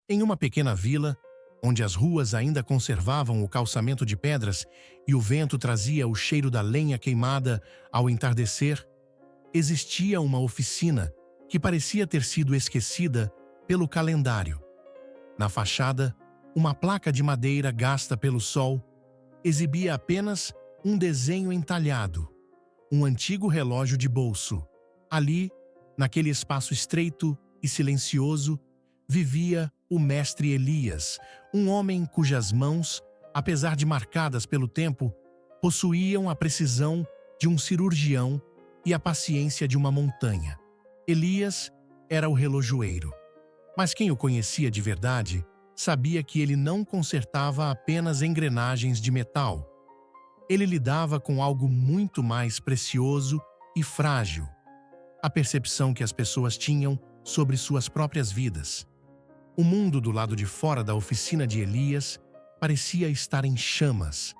Em uma pequena vila, onde as ruas ainda conservavam o calçamento de pedras e o vento trazia o cheiro da lenha queimada ao entardecer, existia uma oficina que parecia ter sido esquecida pelo calendário. Na fachada, uma placa de madeira gasta pelo sol exibia apenas um desenho entalhado, um antigo relógio de bolso. Ali, naquele espaço estreito e silencioso, vivia o mestre Elias, um homem cujas mãos, apesar de marcadas pelo tempo, possuíam a precisão de um cirurgião e a paciência de uma montanha. Elias era o relojoeiro, mas quem o conhecia de verdade sabia que ele não consertava apenas engrenagens de metal. Ele lidava com algo muito mais precioso e frágil: a percepção que as pessoas tinham sobre suas próprias vidas. O mundo do lado de fora da oficina de Elias parecia estar em chamas.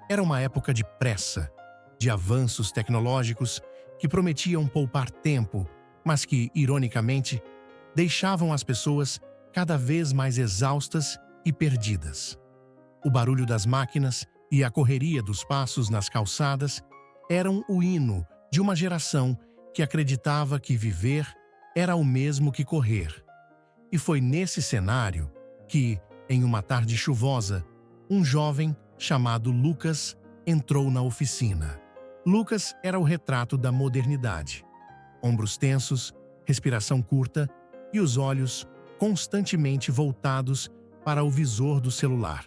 Era uma época de pressa, de avanços tecnológicos que prometiam poupar tempo, mas que, ironicamente, deixavam as pessoas cada vez mais exaustas e perdidas. O barulho das máquinas e a correria dos passos nas calçadas eram o hino de uma geração que acreditava que viver era o mesmo que correr. E foi nesse cenário que, em uma tarde chuvosa, um jovem chamado Lucas entrou na oficina. Lucas era o retrato da modernidade. Ombros tensos, respiração curta e os olhos constantemente voltados para o visor do celular.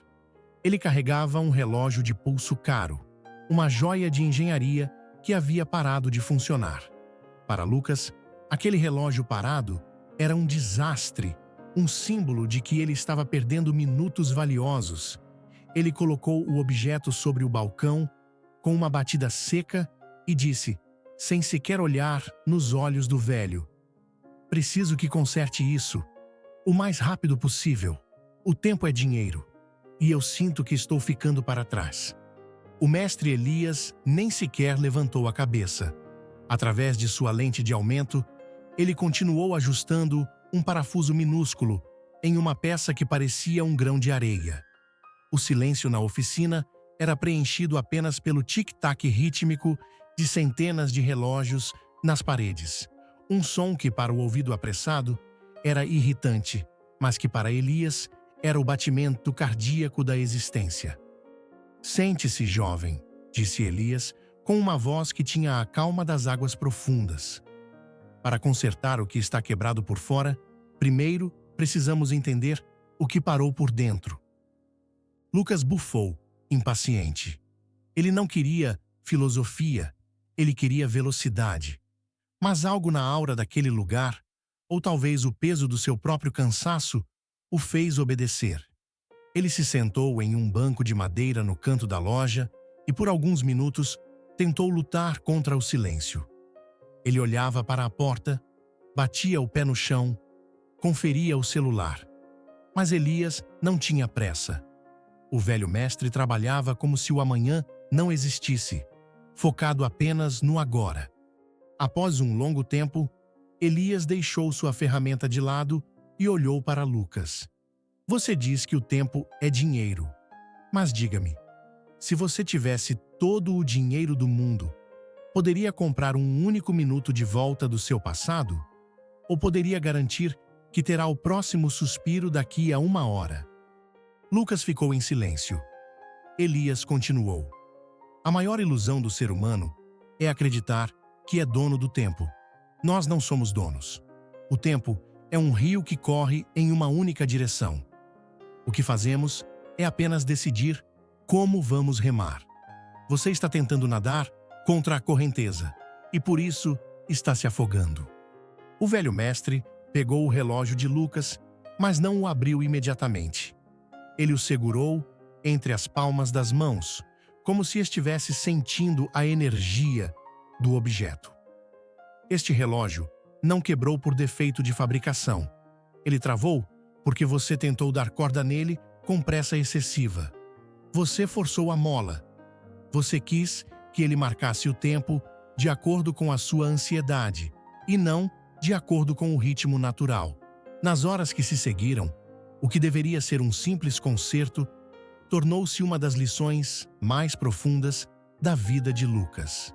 Ele carregava um relógio de pulso caro, uma joia de engenharia que havia parado de funcionar. Para Lucas, aquele relógio parado era um desastre, um símbolo de que ele estava perdendo minutos valiosos. Ele colocou o objeto sobre o balcão com uma batida seca e disse, sem sequer olhar nos olhos do velho: "Preciso que conserte isso, o mais rápido possível. O tempo é dinheiro, e eu sinto que estou ficando para trás." O mestre Elias nem sequer levantou a cabeça. Através de sua lente de aumento, ele continuou ajustando um parafuso minúsculo em uma peça que parecia um grão de areia. O silêncio na oficina era preenchido apenas pelo tic-tac rítmico de centenas de relógios nas paredes. Um som que, para o ouvido apressado, era irritante, mas que para Elias era o batimento cardíaco da existência. "Sente-se, jovem", disse Elias, com uma voz que tinha a calma das águas profundas. "Para consertar o que está quebrado por fora, primeiro precisamos entender o que parou por dentro." Lucas bufou, impaciente. Ele não queria filosofia, ele queria velocidade. Mas algo na aura daquele lugar, ou talvez o peso do seu próprio cansaço, o fez obedecer. Ele se sentou em um banco de madeira no canto da loja e, por alguns minutos, tentou lutar contra o silêncio. Ele olhava para a porta, batia o pé no chão, conferia o celular. Mas Elias não tinha pressa. O velho mestre trabalhava como se o amanhã não existisse, focado apenas no agora. Após um longo tempo, Elias deixou sua ferramenta de lado e olhou para Lucas. "Você diz que o tempo é dinheiro. Mas diga-me, se você tivesse todo o dinheiro do mundo, poderia comprar um único minuto de volta do seu passado? Ou poderia garantir que terá o próximo suspiro daqui a 1 hora?" Lucas ficou em silêncio. Elias continuou: "A maior ilusão do ser humano é acreditar que é dono do tempo. Nós não somos donos. O tempo é um rio que corre em uma única direção. O que fazemos é apenas decidir como vamos remar. Você está tentando nadar contra a correnteza e por isso está se afogando." O velho mestre pegou o relógio de Lucas, mas não o abriu imediatamente. Ele o segurou entre as palmas das mãos, como se estivesse sentindo a energia do objeto. "Este relógio não quebrou por defeito de fabricação. Ele travou porque você tentou dar corda nele com pressa excessiva. Você forçou a mola. Você quis que ele marcasse o tempo de acordo com a sua ansiedade e não de acordo com o ritmo natural. Nas horas que se seguiram, O que deveria ser um simples concerto tornou-se uma das lições mais profundas da vida de Lucas.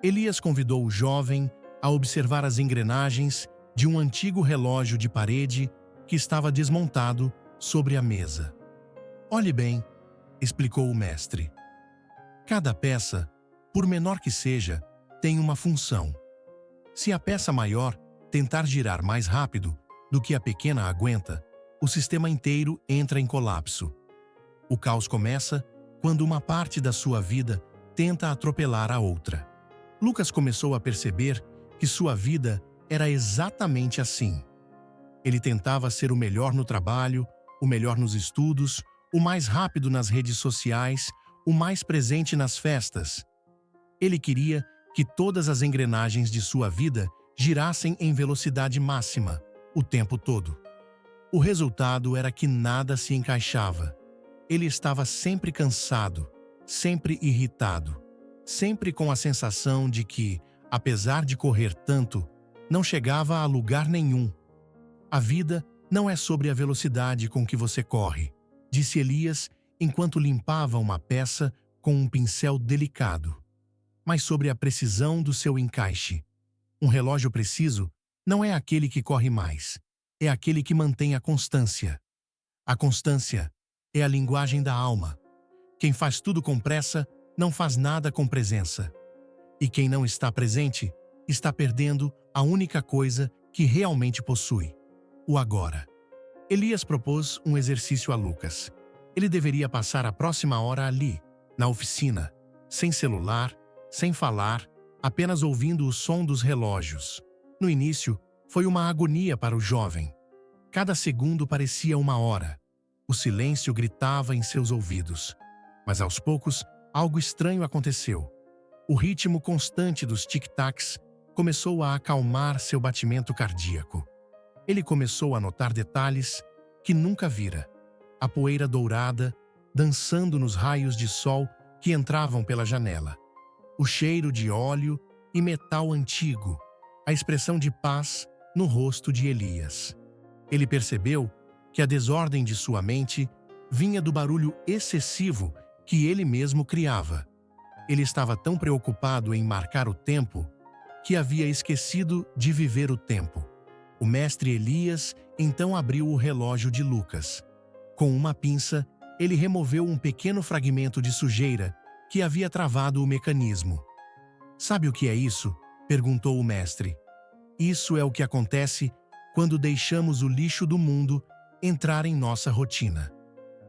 Elias convidou o jovem a observar as engrenagens de um antigo relógio de parede que estava desmontado sobre a mesa. "Olhe bem", explicou o mestre. "Cada peça, por menor que seja, tem uma função. Se a peça maior tentar girar mais rápido do que a pequena aguenta, o sistema inteiro entra em colapso. O caos começa quando uma parte da sua vida tenta atropelar a outra." Lucas começou a perceber que sua vida era exatamente assim. Ele tentava ser o melhor no trabalho, o melhor nos estudos, o mais rápido nas redes sociais, o mais presente nas festas. Ele queria que todas as engrenagens de sua vida girassem em velocidade máxima, o tempo todo. O resultado era que nada se encaixava. Ele estava sempre cansado, sempre irritado, sempre com a sensação de que, apesar de correr tanto, não chegava a lugar nenhum. "A vida não é sobre a velocidade com que você corre", disse Elias enquanto limpava uma peça com um pincel delicado, "mas sobre a precisão do seu encaixe. Um relógio preciso não é aquele que corre mais, é aquele que mantém a constância. A constância é a linguagem da alma. Quem faz tudo com pressa não faz nada com presença. E quem não está presente está perdendo a única coisa que realmente possui: o agora." Elias propôs um exercício a Lucas. Ele deveria passar a próxima hora ali, na oficina, sem celular, sem falar, apenas ouvindo o som dos relógios. No início, foi uma agonia para o jovem. Cada segundo parecia uma hora. O silêncio gritava em seus ouvidos. Mas aos poucos, algo estranho aconteceu. O ritmo constante dos tic-tacs começou a acalmar seu batimento cardíaco. Ele começou a notar detalhes que nunca vira: a poeira dourada dançando nos raios de sol que entravam pela janela, o cheiro de óleo e metal antigo, a expressão de paz no rosto de Elias. Ele percebeu que a desordem de sua mente vinha do barulho excessivo que ele mesmo criava. Ele estava tão preocupado em marcar o tempo que havia esquecido de viver o tempo. O mestre Elias então abriu o relógio de Lucas. Com uma pinça, ele removeu um pequeno fragmento de sujeira que havia travado o mecanismo. "Sabe o que é isso?", perguntou o mestre. "Isso é o que acontece quando deixamos o lixo do mundo entrar em nossa rotina.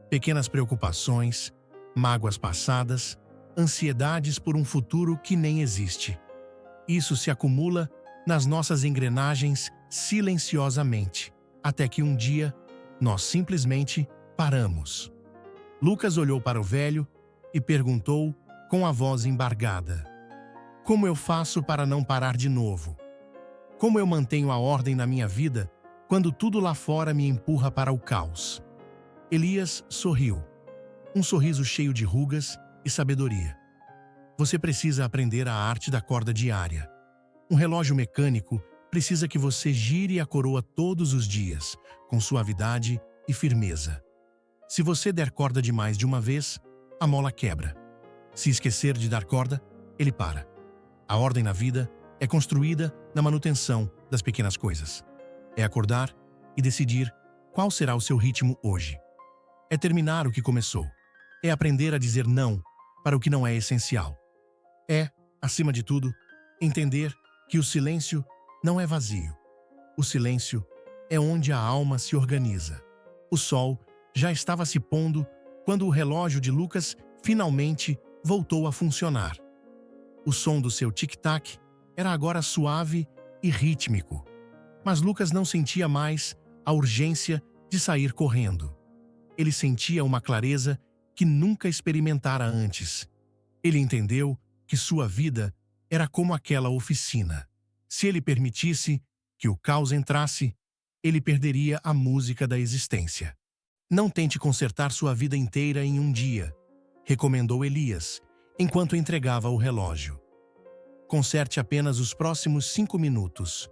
Pequenas preocupações, mágoas passadas, ansiedades por um futuro que nem existe. Isso se acumula nas nossas engrenagens silenciosamente, até que um dia nós simplesmente paramos." Lucas olhou para o velho e perguntou com a voz embargada: "Como eu faço para não parar de novo? Como eu mantenho a ordem na minha vida quando tudo lá fora me empurra para o caos?" Elias sorriu, um sorriso cheio de rugas e sabedoria. "Você precisa aprender a arte da corda diária. Um relógio mecânico precisa que você gire a coroa todos os dias, com suavidade e firmeza. Se você der corda demais de uma vez, a mola quebra. Se esquecer de dar corda, ele para. A ordem na vida é construída na manutenção das pequenas coisas. É acordar e decidir qual será o seu ritmo hoje. É terminar o que começou. É aprender a dizer não para o que não é essencial. É, acima de tudo, entender que o silêncio não é vazio. O silêncio é onde a alma se organiza." O sol já estava se pondo quando o relógio de Lucas finalmente voltou a funcionar. O som do seu tic-tac era agora suave e rítmico, mas Lucas não sentia mais a urgência de sair correndo. Ele sentia uma clareza que nunca experimentara antes. Ele entendeu que sua vida era como aquela oficina. Se ele permitisse que o caos entrasse, ele perderia a música da existência. "Não tente consertar sua vida inteira em um dia", recomendou Elias, enquanto entregava o relógio. "Conserte apenas os próximos 5 minutos.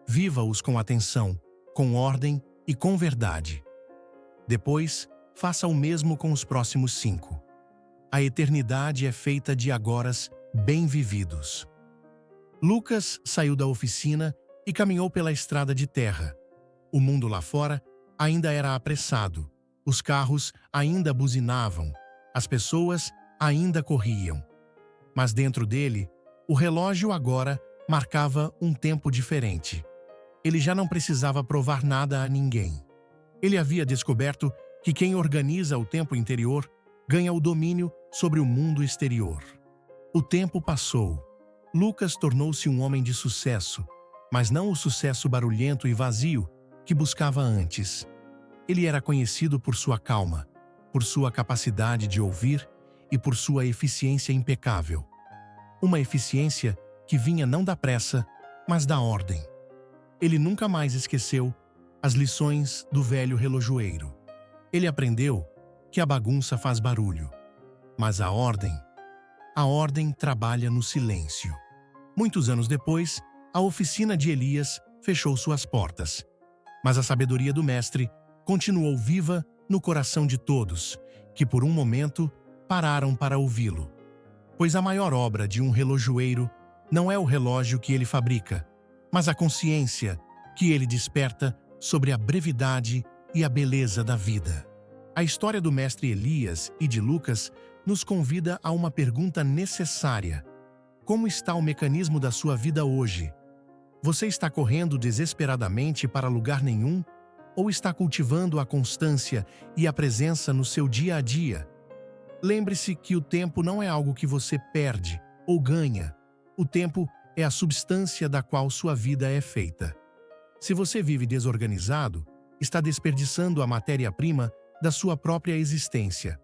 Viva-os com atenção, com ordem e com verdade." Depois, faça o mesmo com os próximos 5. A eternidade é feita de agoras bem vividos. Lucas saiu da oficina e caminhou pela estrada de terra. O mundo lá fora ainda era apressado. Os carros ainda buzinavam. As pessoas ainda corriam. Mas dentro dele, o relógio agora marcava um tempo diferente. Ele já não precisava provar nada a ninguém. Ele havia descoberto que quem organiza o tempo interior ganha o domínio sobre o mundo exterior. O tempo passou. Lucas tornou-se um homem de sucesso, mas não o sucesso barulhento e vazio que buscava antes. Ele era conhecido por sua calma, por sua capacidade de ouvir e por sua eficiência impecável. Uma eficiência que vinha não da pressa, mas da ordem. Ele nunca mais esqueceu as lições do velho relojoeiro. Ele aprendeu que a bagunça faz barulho, mas a ordem trabalha no silêncio. Muitos anos depois, a oficina de Elias fechou suas portas. Mas a sabedoria do mestre continuou viva no coração de todos, que por um momento pararam para ouvi-lo. Pois a maior obra de um relojoeiro não é o relógio que ele fabrica, mas a consciência que ele desperta sobre a brevidade e a beleza da vida. A história do mestre Elias e de Lucas nos convida a uma pergunta necessária: como está o mecanismo da sua vida hoje? Você está correndo desesperadamente para lugar nenhum? Ou está cultivando a constância e a presença no seu dia a dia? Lembre-se que o tempo não é algo que você perde ou ganha. O tempo é a substância da qual sua vida é feita. Se você vive desorganizado, está desperdiçando a matéria-prima da sua própria existência.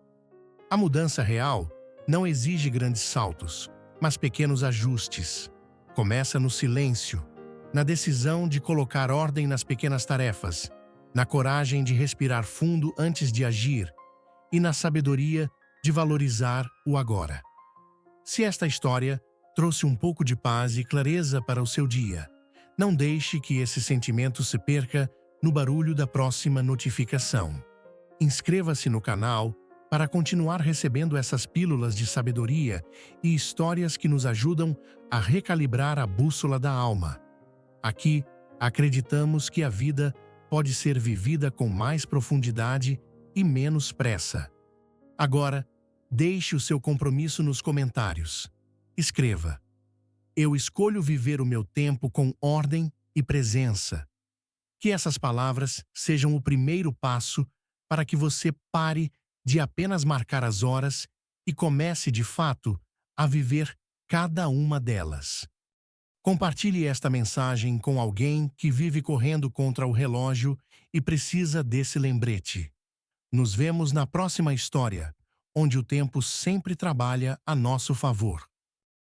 A mudança real não exige grandes saltos, mas pequenos ajustes. Começa no silêncio, na decisão de colocar ordem nas pequenas tarefas, na coragem de respirar fundo antes de agir e na sabedoria de valorizar o agora. Se esta história trouxe um pouco de paz e clareza para o seu dia, não deixe que esse sentimento se perca no barulho da próxima notificação. Inscreva-se no canal para continuar recebendo essas pílulas de sabedoria e histórias que nos ajudam a recalibrar a bússola da alma. Aqui, acreditamos que a vida pode ser vivida com mais profundidade e menos pressa. Agora, deixe o seu compromisso nos comentários. Escreva: eu escolho viver o meu tempo com ordem e presença. Que essas palavras sejam o primeiro passo para que você pare de apenas marcar as horas e comece, de fato, a viver cada uma delas. Compartilhe esta mensagem com alguém que vive correndo contra o relógio e precisa desse lembrete. Nos vemos na próxima história, onde o tempo sempre trabalha a nosso favor.